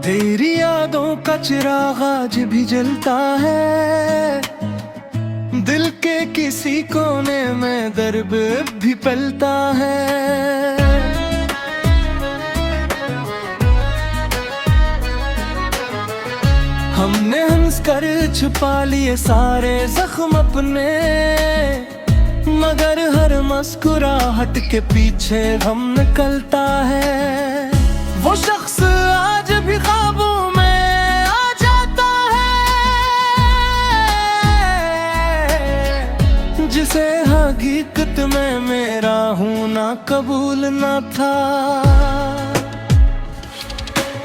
तेरी यादों का चिराग आज भी जलता है, दिल के किसी कोने में दर्द भी पलता है। हमने हंस कर छुपा लिए सारे जख्म अपने, मगर हर मुस्कुराहट के पीछे गम निकलता है। वो शख्स आज भी ख्वाबों में आ जाता है, जिसे हकीकत में मेरा होना कबूल न था।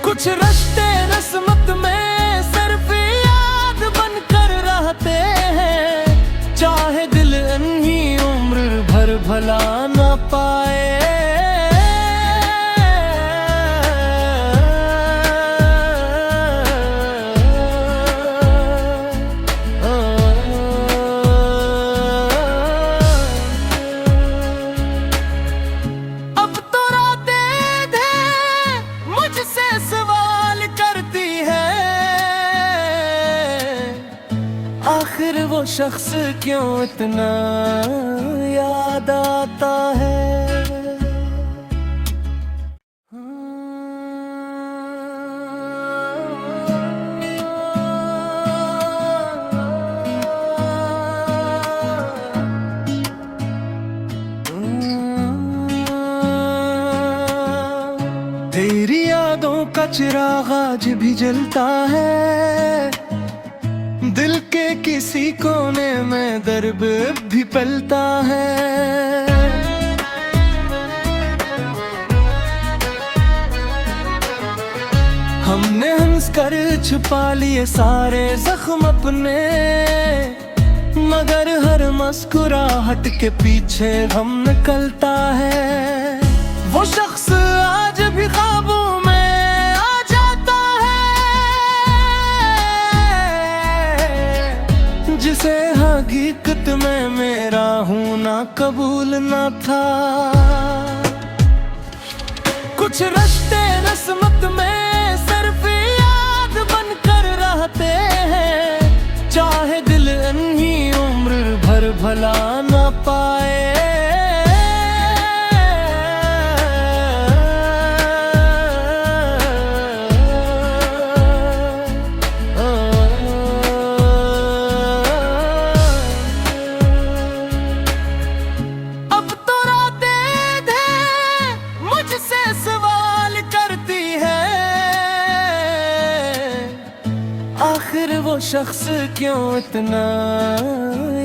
कुछ रिश्ते रस्मत में सिर्फ याद बनकर रहते हैं, चाहे दिल इन्हीं उम्र भर भला न पाए। अब तो रातें हैं मुझसे सवाल करती है, आखिर वो शख्स क्यों इतना याद आता है। तेरी यादों का चिराग आज भी जलता है, दिल के किसी कोने में दर्द भी पलता है। हमने हंस कर छुपा लिए सारे जख्म अपने, मगर हर मुस्कुराहट के पीछे गम निकलता है। वो शख्स आज भी ख्वाबों में आ जाता है, जिसे हकीकत में मेरा होना कबूल न था। कुछ रिश्ते रस्मत में सिर्फ याद बनकर रहते हैं, चाहे दिल इन्हीं उम्र भर भला न पाए। अब तो रातें हैं मुझसे सवाल करती है, आखिर वो शख्स क्यों इतना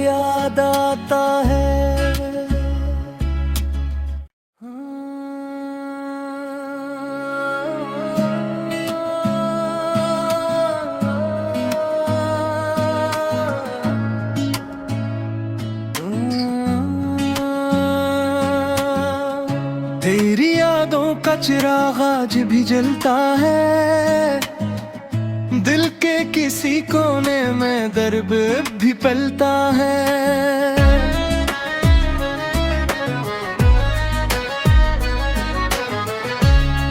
याद आता है। तेरी यादों का चिराग आज भी जलता है, दिल के किसी कोने में दर्द भी पलता है।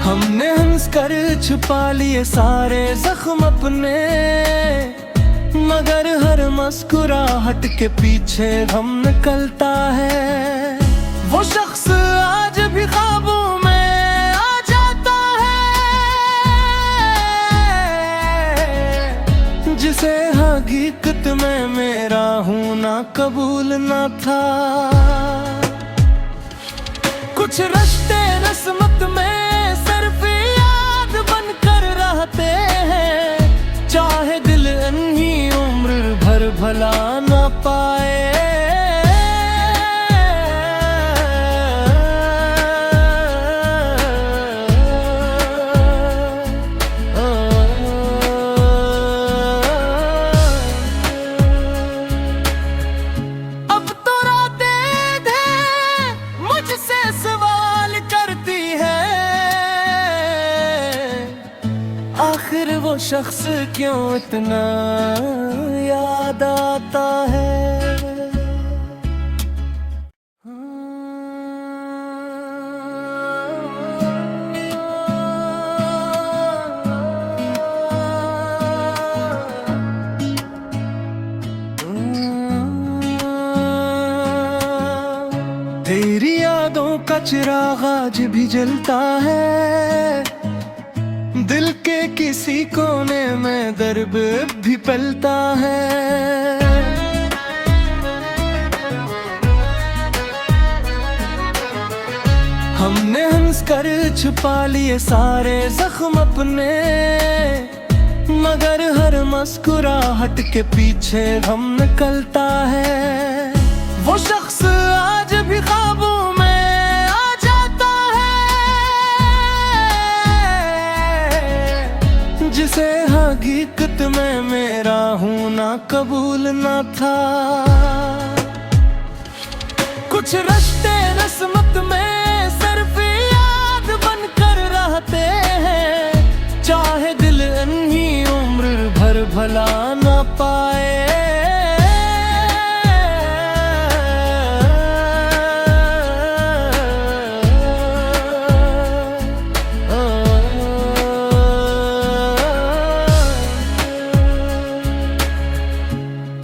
हमने हंस कर छुपा लिए सारे जख्म अपने, मगर हर मुस्कुराहट के पीछे गम निकलता है। वो शख्स आज भी ख्वाबों में आ जाता है, जिसे हकीकत में मेरा होना कबूल न था। कुछ रिश्ते रस्मत में सिर्फ याद बनकर रहते हैं, चाहे दिल इन्हीं उम्र भर भला न पाए। अब तो रातें हैं मुझसे सवाल करती है, आखिर वो शख्स क्यों इतना याद आता है। का चिराग आज भी जलता है, दिल के किसी कोने में दर्द भी पलता है। हमने हंस कर छुपा लिए सारे जख्म अपने, मगर हर मुस्कुराहट के पीछे गम निकलता है। वो शख्स आज भी ख्वाबों में आ जाता है, जिसे हकीकत में मेरा होना कबूल न था। कुछ रिश्ते रस्मत में सिर्फ याद बनकर रहते हैं, चाहे दिल इन्हीं उम्र भर भला न पाए।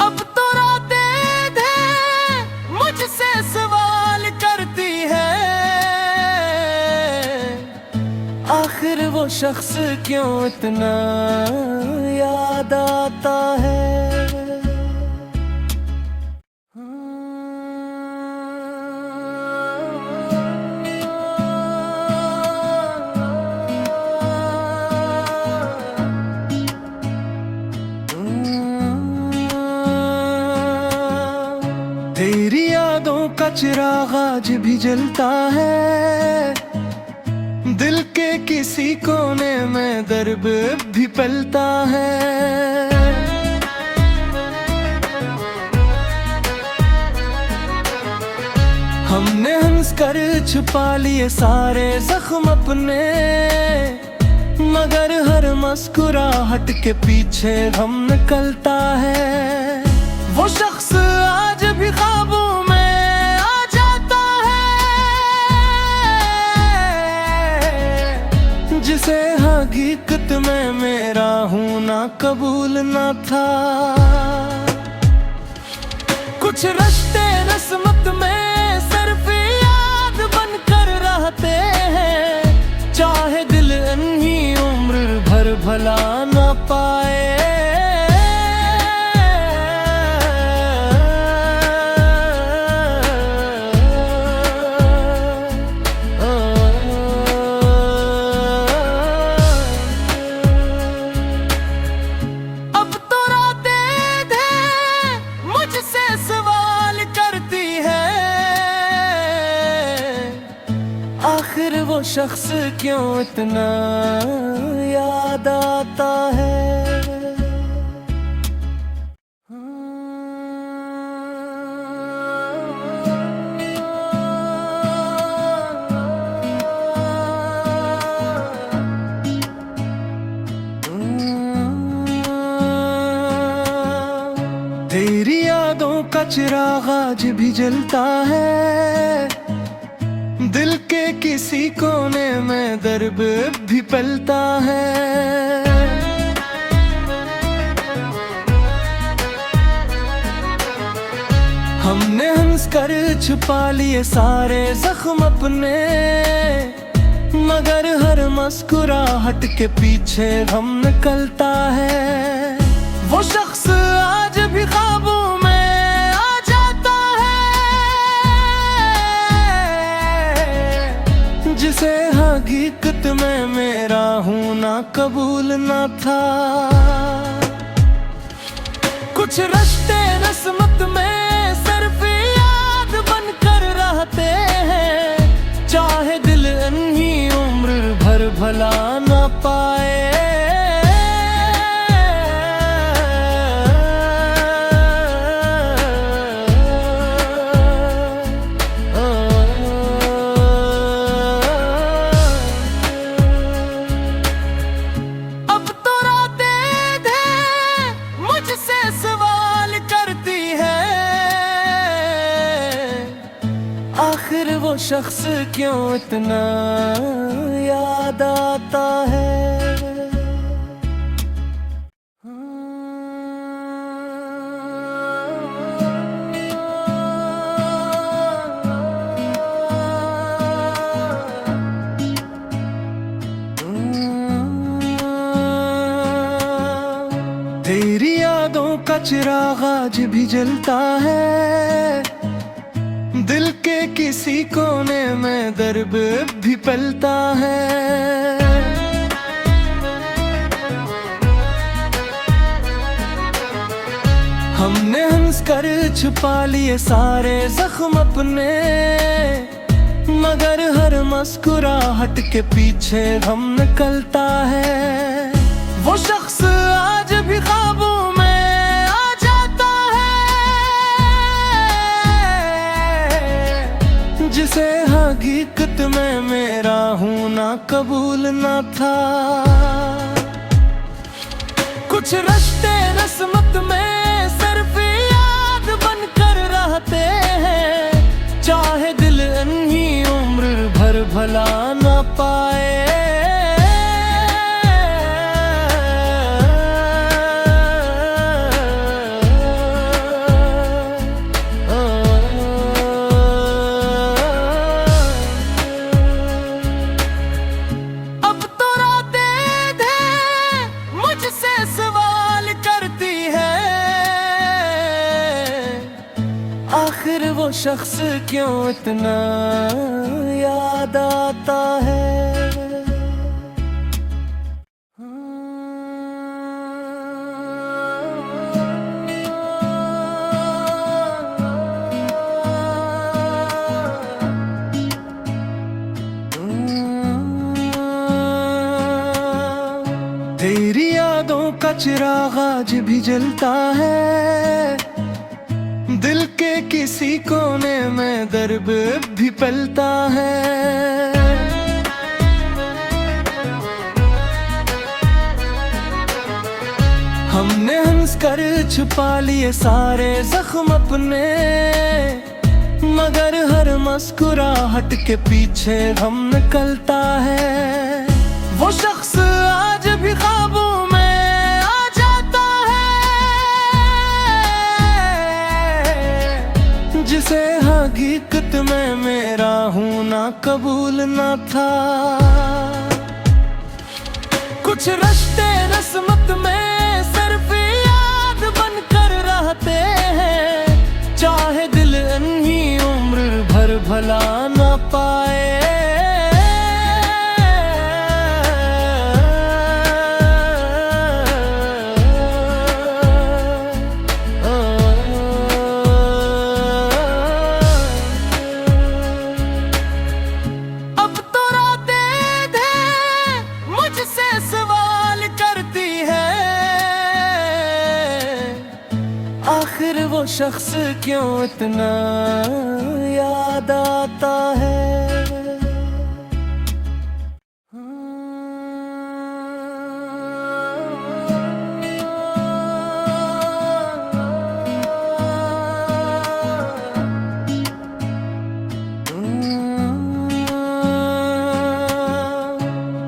अब तो रातें मुझसे सवाल करती है, आखिर वो शख्स क्यों इतना याद आता है। तेरी यादों का चिराग आज भी जलता है, दिल के किसी कोने में दर्द भी पलता है। हमने हंस कर छुपा लिए सारे जख्म अपने, मगर हर मुस्कुराहट के पीछे गम निकलता है। वो शख्स आज भी ख्वाबों में आ जाता है, जिसे हकीकत में मेरा होना कबूल न था। कुछ रिश्ते रस्मत में सिर्फ याद बनकर रहते हैं, चाहे दिल इन्हीं उम्र भर भला न पाए। आखिर वो शख्स क्यों इतना याद आता है। तेरी यादों का चिराग आज भी जलता है, दिल के किसी कोने में दर्द भी पलता है। हमने हंस कर छुपा लिए सारे जख्म अपने, मगर हर मुस्कुराहट के पीछे गम निकलता है। वो शख्स आज भी ख्वाबों में आ जाता है, जिसे हकीकत में मेरा होना कबूल न था। कुछ रिश्ते रस्मत में सिर्फ याद बनकर रहते हैं, चाहे दिल इन्हीं उम्र भर भला न पाए। आखिर वो शख्स क्यों इतना याद आता है। चिराग आज भी जलता है, दिल के किसी कोने में दर्द भी पलता है। हमने हंस कर छुपा लिए सारे जख्म अपने, मगर हर मुस्कुराहट के पीछे गम निकलता है। वो शख्स आज भी ख्वाबों में आ जाता है, जिसे हकीकत में मेरा होना कबूल न था। कुछ रिश्ते रस्मत में सिर्फ याद बनकर रहते हैं, चाहे दिल इन्हीं उम्र भर भला न पाए। अब तो रातें हैं मुझसे सवाल करती है, आखिर वो शख्स क्यों इतना याद आता है। तेरी यादों का चिराग आज भी जलता है, दिल के किसी कोने में दर्द भी पलता है। हमने हंस कर छुपा लिए सारे जख्म अपने, मगर हर मुस्कुराहट के पीछे गम निकलता है। वो शख्स आज भी ख्वाबों में आ जाता है, जिसे हकीकत में मेरा होना कबूल न था। कुछ रिश्ते रस्मत में सिर्फ याद बनकर रहते हैं, चाहे दिल इन्हीं उम्र भर भला न पाए। अब तो रातें हैं मुझसे सवाल करती है, आखिर वो शख्स क्यों इतना याद आता है।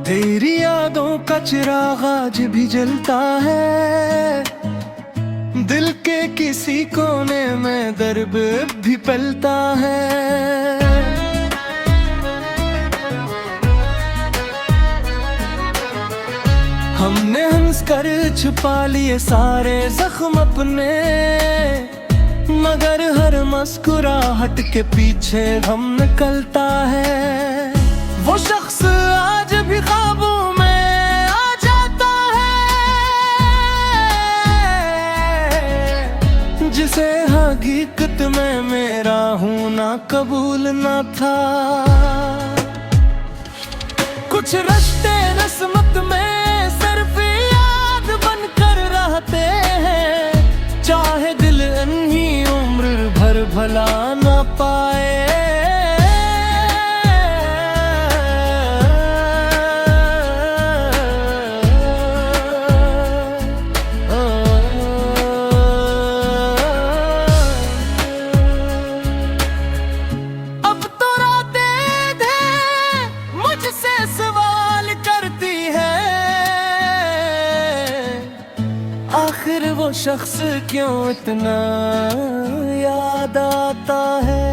तेरी यादों का चिराग आज भी जलता है, दिल के किसी कोने में दर्द भी पलता है। हमने हंस कर छुपा लिए सारे जख्म अपने, मगर हर मुस्कुराहट के पीछे गम निकलता है। वो शख्स आज भी ख्वाबों में आ जाता है, जिसे हकीकत में मेरा होना कबूल न था। कुछ रिश्ते रस्मत में सिर्फ याद बनकर रहते हैं, चाहे दिल इन्हीं उम्र भर भला न पाए। अब तो रातें हैं मुझसे सवाल करती है, आखिर वो शख्स क्यों इतना याद आता है।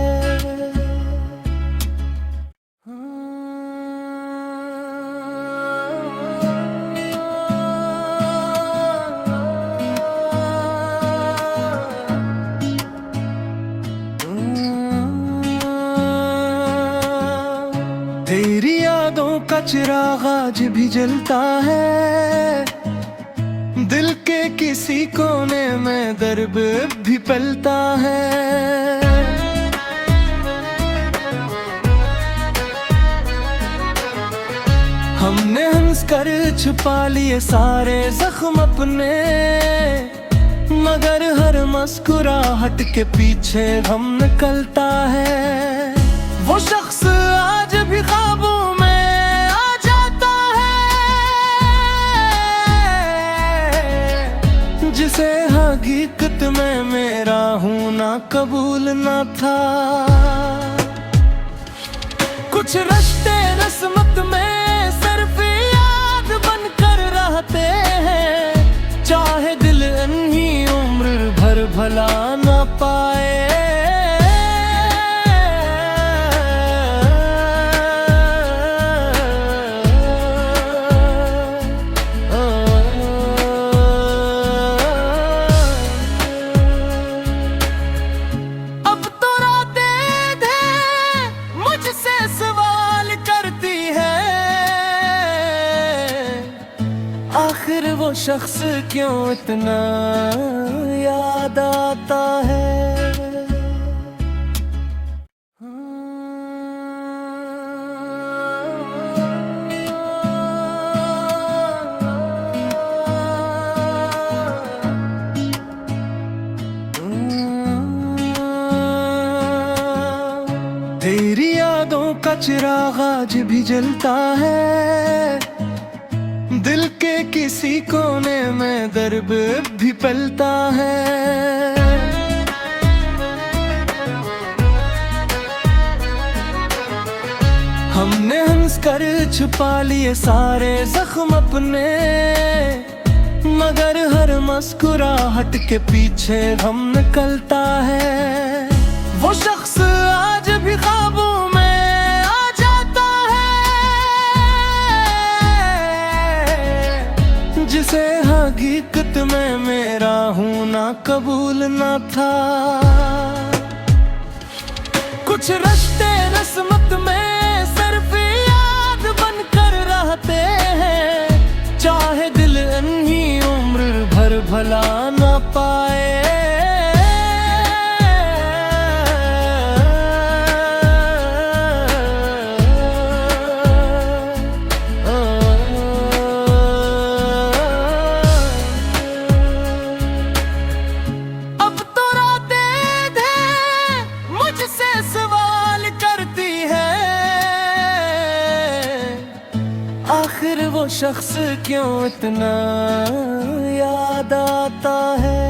चिराग आज भी जलता है, दिल के किसी कोने में दर्द भी पलता है। हमने हंस कर छुपा लिए सारे जख्म अपने, मगर हर मुस्कुराहट के पीछे गम निकलता है। वो शख्स आज भी ख्वाबों में आ जाता है, जिसे हकीकत में मेरा होना कबूल न था। कुछ रिश्ते रस्मत में सिर्फ याद बनकर रहते हैं, चाहे दिल इन्हीं उम्र भर भला न पाए। अब तो रातें हैं मुझसे सवाल करती है, आखिर वो शख्स क्यों इतना याद आता है। तेरी यादों का चिराग आज भी जलता है, दिल के किसी कोने में दर्द भी पलता है। हमने हंस कर छुपा लिए सारे जख्म अपने, मगर हर मुस्कुराहट के पीछे गम निकलता है। वो शख्स आज भी ख्वाबों में आ जाता है, जिसे हकीकत में मेरा होना कबूल न था। कुछ रिश्ते रस्मत में सिर्फ याद बनकर रहते हैं, चाहे दिल इन्हीं उम्र भर भला न पाए। अब तो रातें हैं मुझसे सवाल करती है, आखिर वो शख्स क्यों इतना याद आता है।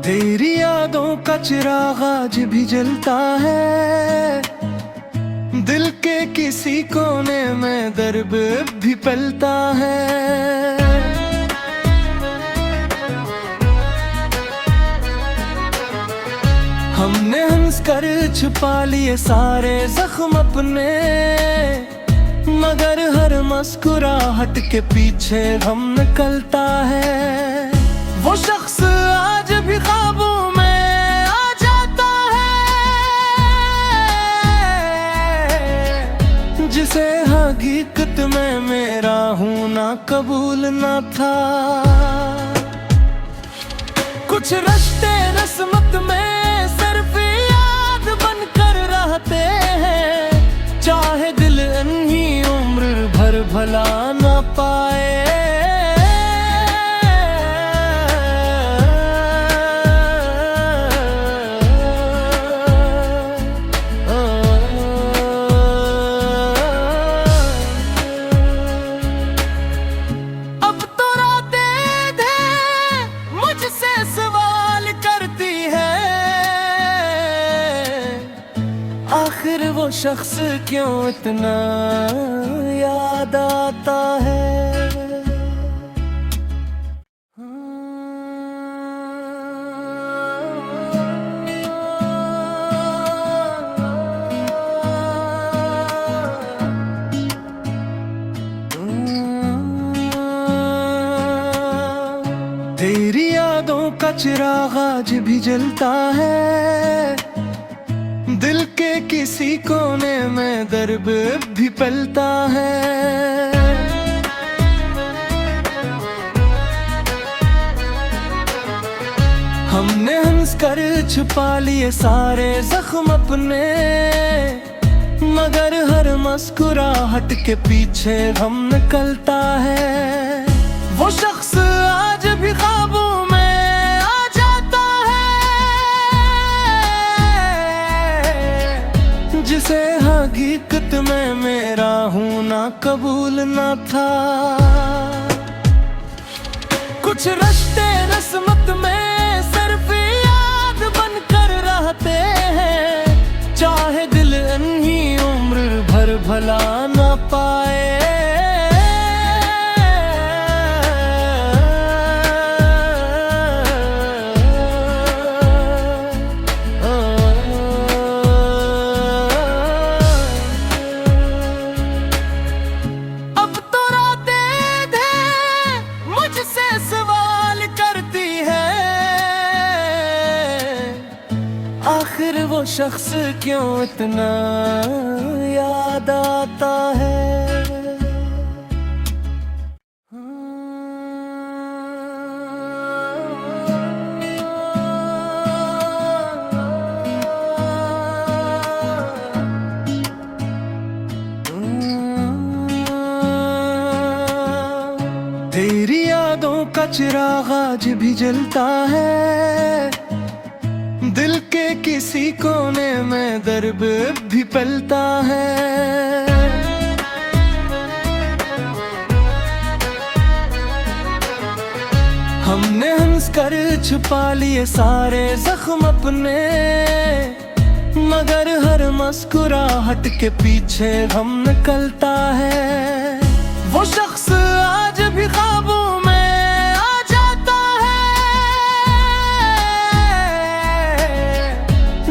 तेरी यादों का चिराग आज भी जलता है, दिल के किसी कोने में दर्द भी पलता है। हमने हंस कर छुपा लिए सारे जख्म अपने, मगर हर मुस्कुराहट के पीछे गम निकलता है। वो शख्स आज भी ख्वाबों में आ जाता है, जिसे हकीकत में मेरा होना कबूल न था। कुछ रिश्ते रस्मत में सिर्फ याद बनकर रहते हैं, चाहे दिल इन्हीं उम्र भर भला न पाए। अब तो रातें हैं मुझसे सवाल करती है, आखिर वो शख्स क्यों इतना याद आता है। तेरी यादों का चिराग आज भी जलता है, दिल के किसी कोने में दर्द भी पलता है। हमने हंस कर छुपा लिए सारे जख्म अपने, मगर हर मुस्कुराहट के पीछे गम निकलता है। वो शख्स आज भी ख्वाबों में आ जाता है, जिसे हकीकत में मेरा होना कबूल न था। कुछ रिश्ते रस्मत में सिर्फ याद बनकर रहते हैं, चाहे दिल इन्हीं उम्र भर भला न पाए। अब तो रातें थे मुझसे सवाल करती है, आखिर वो शख्स क्यों इतना याद आता है। तेरी यादों का चिराग आज भी जलता है, दिल के किसी कोने में दर्द भी पलता है। हमने हंस कर छुपा लिए सारे जख्म अपने, मगर हर मुस्कुराहट के पीछे गम निकलता है। वो शख्स आज भी ख्वाबों में आ जाता है,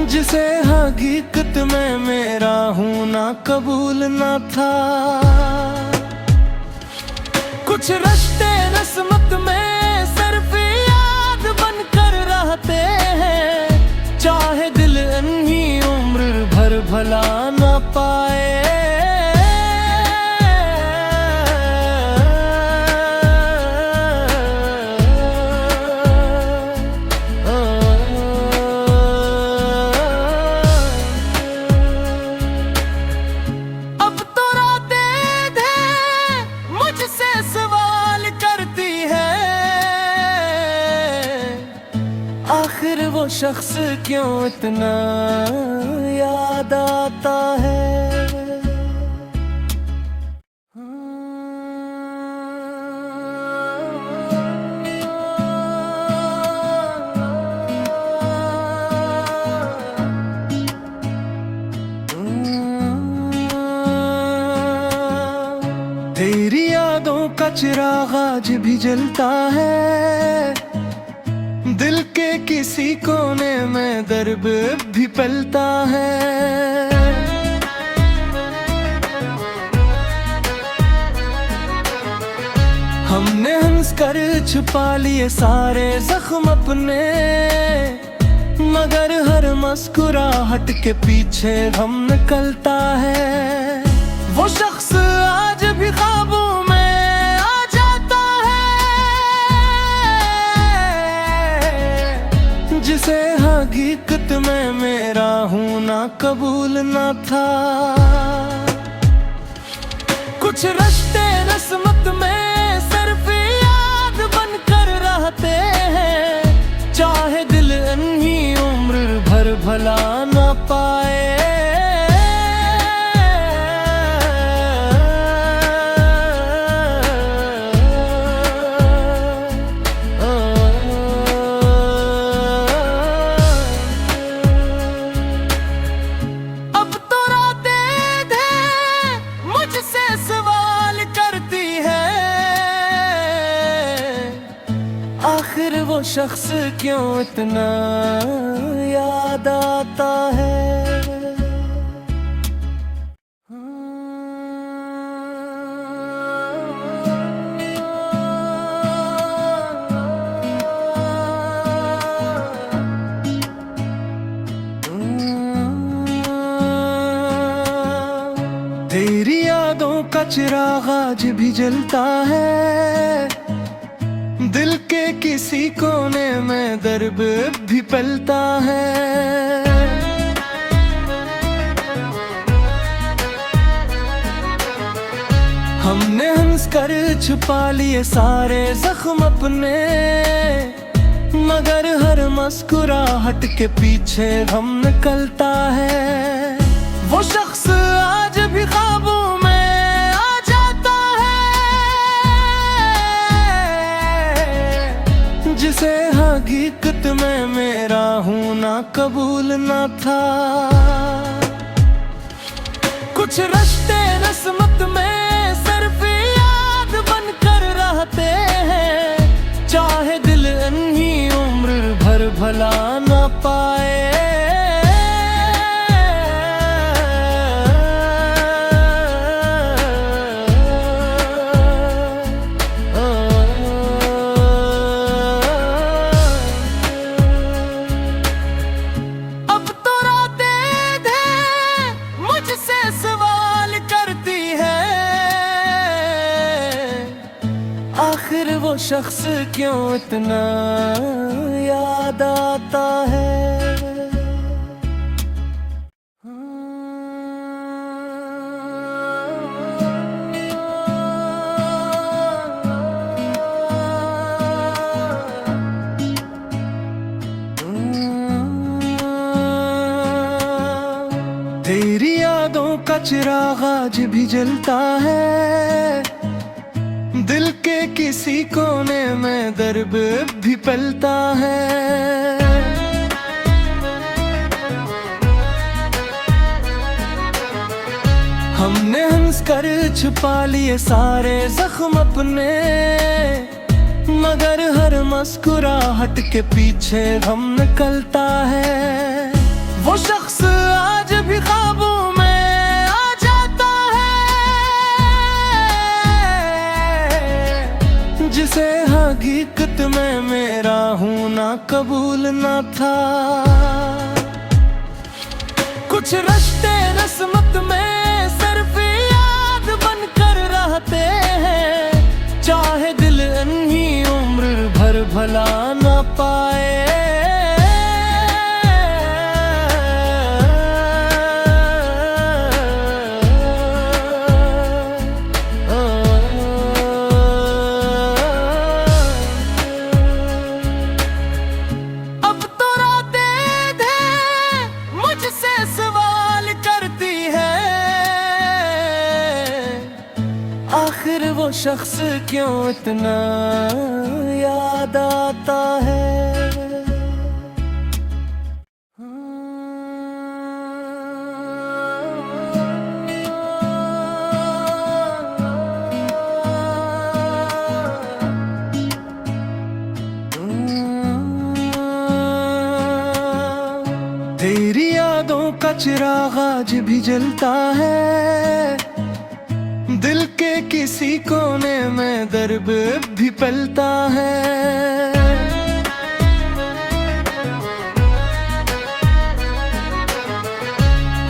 जिसे हकीकत में मेरा होना कबूल न था। कुछ रिश्ते रस्मत में सिर्फ याद बनकर रहते हैं, चाहे दिल इन्हीं उम्र भर भला न पाए। अब तो रातें थे मुझसे सवाल करती है, आखिर वो शख्स क्यों इतना याद आता है। तेरी यादों का चिराग आज भी जलता है, दिल के किसी कोने में दर्द भी पलता है। हमने हंस कर छुपा लिए सारे जख्म अपने, मगर हर मुस्कुराहट के पीछे गम निकलता है। वो शख्स आज भी ख्वाबों में आ जाता है, जिसे हकीकत में मेरा होना कबूल न था। कुछ रिश्ते रस्मत में सिर्फ याद बनकर रहते हैं, चाहे दिल इन्हीं उम्र भर भला न पाए। अब तो रातें थे मुझसे सवाल करती है, आखिर वो शख्स क्यों इतना याद आता है। चिराग आज भी जलता है, दिल के किसी कोने में दर्द भी पलता है। हमने हंस कर छुपा लिए सारे जख्म अपने, मगर हर मुस्कुराहट के पीछे गम निकलता है। वो शख्स आज भी ख्वाबों में आ जाता है, जिसे हकीकत में मेरा होना कबूल न था। कुछ रिश्ते रस्मत में सिर्फ याद बनकर रहते हैं, चाहे दिल इन्हीं उम्र भर भला न पाए। अब तो रातें मुझसे सवाल करती है, आखिर वो शख्स क्यों इतना याद आता है। तेरी यादों का चिराग आज भी जलता है, दिल के किसी कोने में दर्द भी पलता है। हमने हंस कर छुपा लिए सारे जख्म अपने, मगर हर मुस्कुराहट के पीछे गम निकलता है। वो शख्स आज भी ख्वाबों में आ जाता है, जिसे हकीकत में मेरा होना कबूल न था। कुछ रिश्ते रस्मत में सिर्फ याद बनकर रहते हैं, चाहे दिल इन्हीं उम्र भर भला न पाए। अब तो रातें मुझसे सवाल करती है, आखिर वो शख्स क्यों इतना याद आता है। तेरी यादों का चिराग आज भी जलता है, दिल के किसी कोने में दर्द भी पलता है।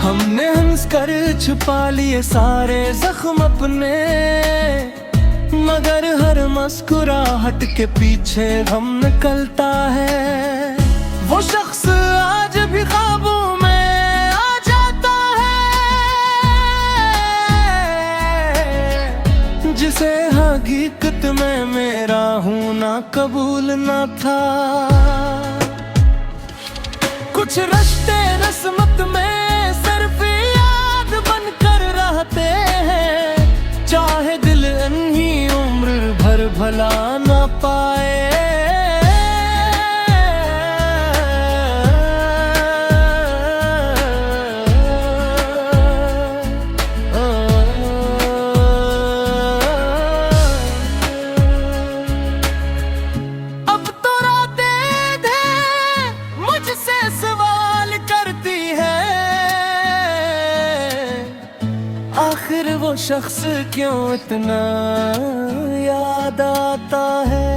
हमने हंस कर छुपा लिए सारे जख्म अपने, मगर हर मुस्कुराहट के पीछे गम निकलता है। वो शख्स आज भी ख्वाबों में आ जाता है, जिसे हकीकत में मेरा होना कबूल न था। कुछ रिश्ते रस्मत में सिर्फ याद बनकर रहते हैं, चाहे दिल इन्हीं उम्र भर भला न पाए। अब तो रातें मुझसे सवाल करती है, आखिर वो शख्स क्यों इतना याद आता है।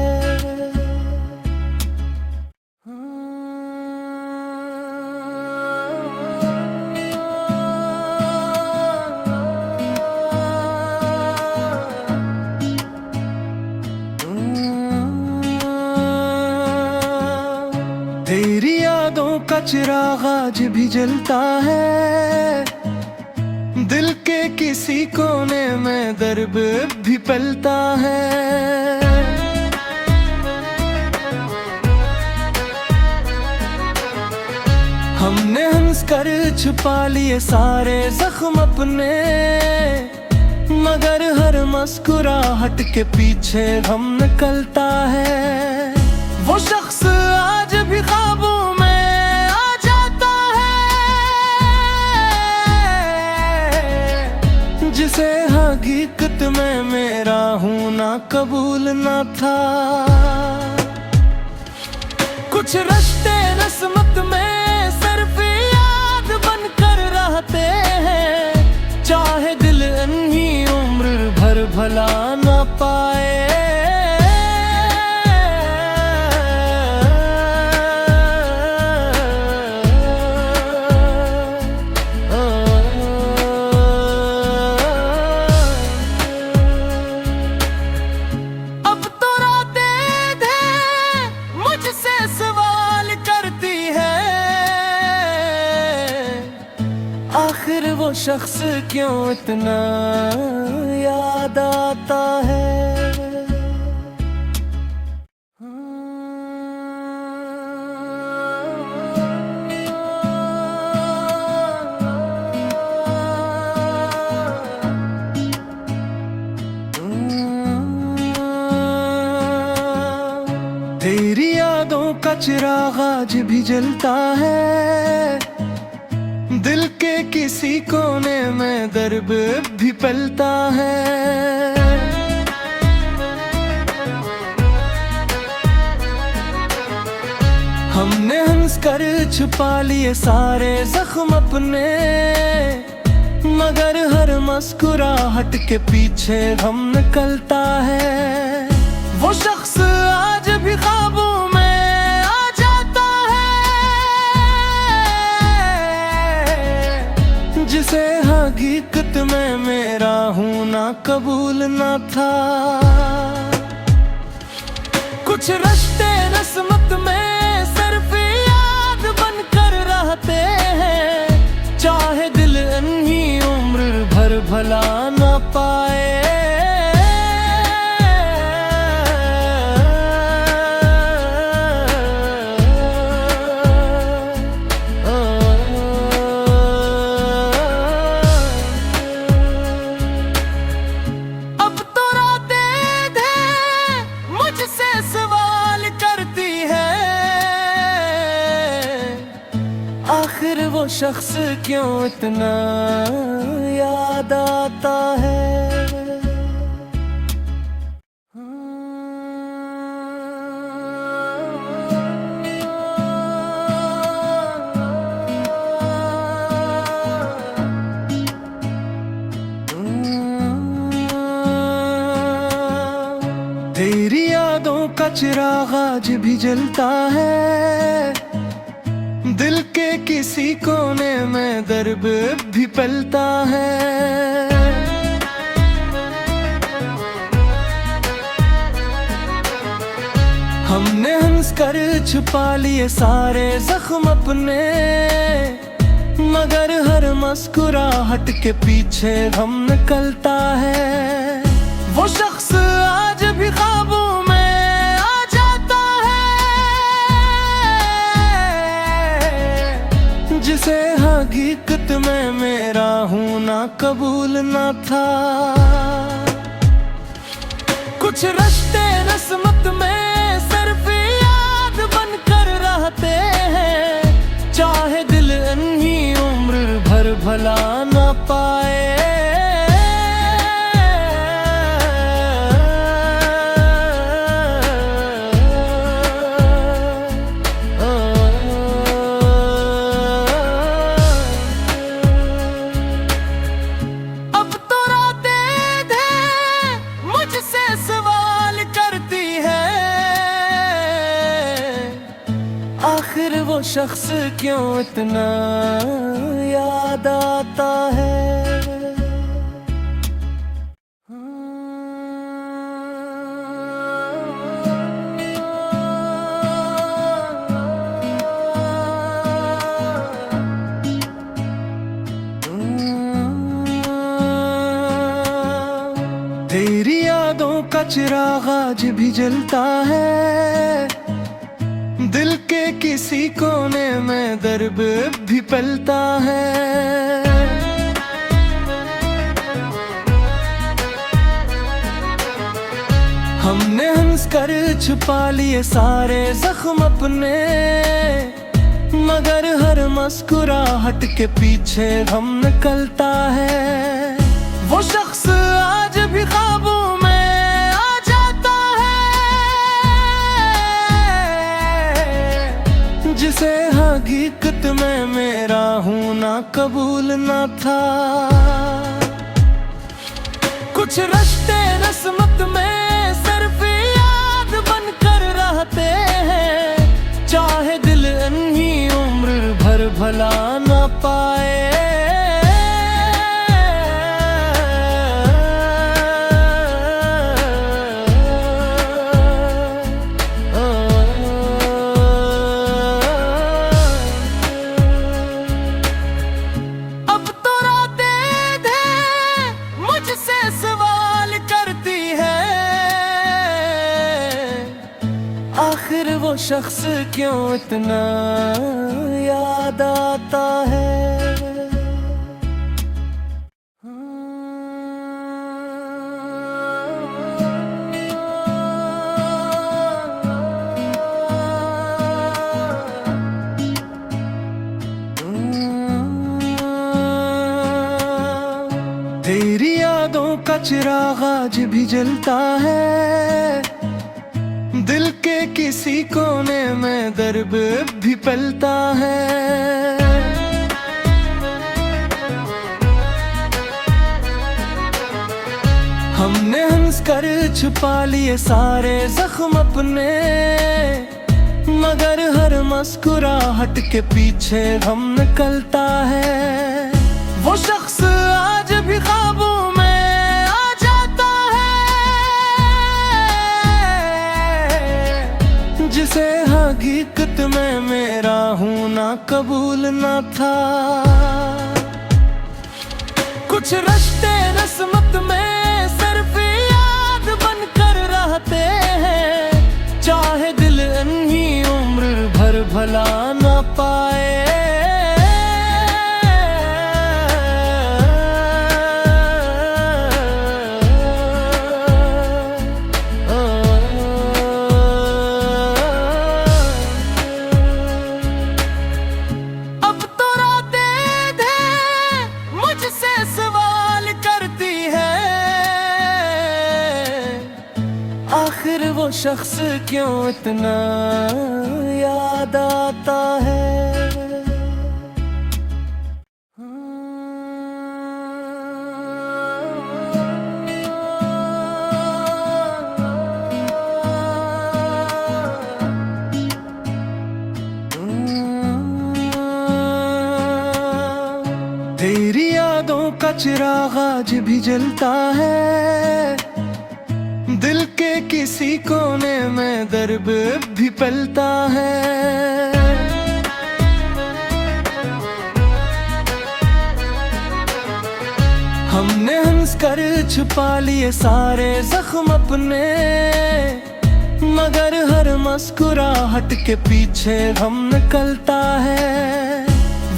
चिराग आज भी जलता है, दिल के किसी कोने में दर्द भी पलता है। हमने हंस कर छुपा लिए सारे जख्म अपने, मगर हर मुस्कुराहट के पीछे गम निकलता है। वो शख्स आज भी ख्वाबों में आ जाता है, जिसे हकीकत में मेरा होना कबूल न था। कुछ रिश्ते रस्मत में सिर्फ याद बनकर रहते हैं, चाहे दिल इन्हीं उम्र भर भला न पाए। अब तो रातें हैं मुझसे सवाल करती है, आखिर वो शख्स क्यों इतना याद आता है। तेरी यादों का चिराग आज भी जलता है, दिल के किसी कोने में दर्द भी पलता है। हमने हंस कर छुपा लिए सारे जख्म अपने, मगर हर मुस्कुराहट के पीछे गम निकलता है। वो शख्स आज भी ख्वाबों में आ जाता है, जिसे हकीकत में मेरा होना कबूल न था। कुछ रिश्ते रस्मत में सिर्फ याद बनकर रहते हैं, चाहे दिल इन्हीं उम्र भर भला न पाए। अब तो रातें हैं मुझसे सवाल करती है, आखिर वो शख्स क्यों इतना याद आता है। तेरी यादों का चिराग आज भी जलता है, दिल के किसी कोने में दर्द भी पलता है। हमने हंस कर छुपा लिए सारे जख्म अपने, मगर हर मुस्कुराहट के पीछे गम निकलता है। वो शख्स आज भी ख्वाबों में आ जाता है, जिसे हकीकत में मेरा होना कबूल न था। कुछ रिश्ते रस्मत में सिर्फ याद बनकर रहते हैं, चाहे दिल इन्हीं उम्र भर भला न पाए। अब तो रातें हैं मुझसे सवाल करती है, आखिर वो शख्स क्यों इतना याद आता है। यादों का चिराग आज भी जलता है, दिल के किसी कोने में दर्द भी पलता है। हमने हंस कर छुपा लिए सारे जख्म अपने, मगर हर मुस्कुराहट के पीछे गम निकलता है। वो शख्स आज भी ख्वाबों में आ जाता है, जिसे हकीकत में मेरा होना कबूल न था। कुछ रिश्ते रस्मत में सिर्फ याद बनकर रहते हैं, चाहे दिल इन्हीं उम्र भर भला न पाए। अब तो रातें थे मुझसे सवाल करती है, आखिर वो शख्स क्यों इतना याद आता है। तेरी यादों का चिराग आज भी जलता है, दिल के किसी कोने में दर्द भी पलता है। हमने हंस कर छुपा लिए सारे जख्म अपने, मगर हर मुस्कुराहट के पीछे गम निकलता है। वो शख्स आज भी ख्वाबों में आ जाता है, जिसे हकीकत में मेरा होना कबूल न था। कुछ रिश्ते रस्मत में सिर्फ याद बनकर रहते हैं, चाहे दिल इन्हीं उम्र भर भला न पाए। अब तो रातें थे मुझसे सवाल करती है, आखिर वो शख्स क्यों इतना याद आता है। तेरी यादों का चिराग आज भी जलता है, दिल के किसी कोने में दर्द भी पलता है। हमने हंस कर छुपा लिए सारे जख्म अपने, मगर हर मुस्कुराहट के पीछे गम निकलता है।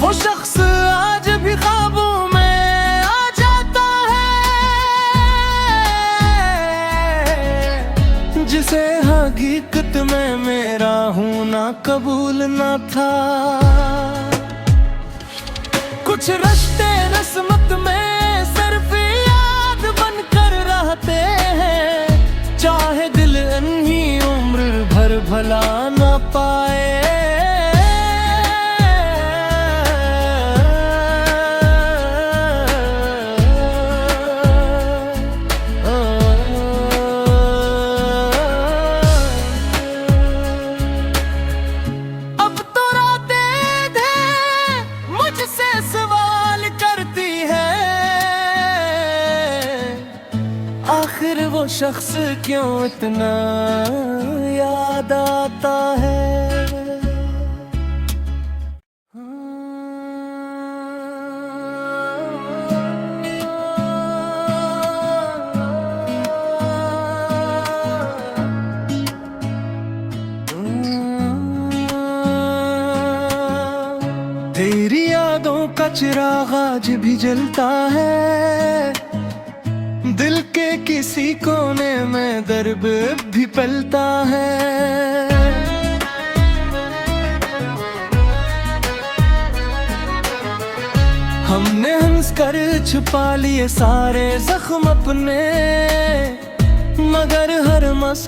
वो शख्स आज भी ख्वाबों में आ जाता है, जिसे हकीकत में मेरा होना कबूल न था। कुछ रिश्ते रस्मत में सिर्फ याद बनकर रहते हैं, चाहे दिल इन्हीं उम्र भर भला न पाए। अब तो रातें थे मुझसे सवाल करती है, आखिर वो शख्स क्यों इतना याद आता है। यादों का चिराग आज भी जलता है, दिल के किसी कोने में दर्द भी पलता है। हमने हंस कर छुपा लिए सारे जख्म अपने, मगर हर मस्क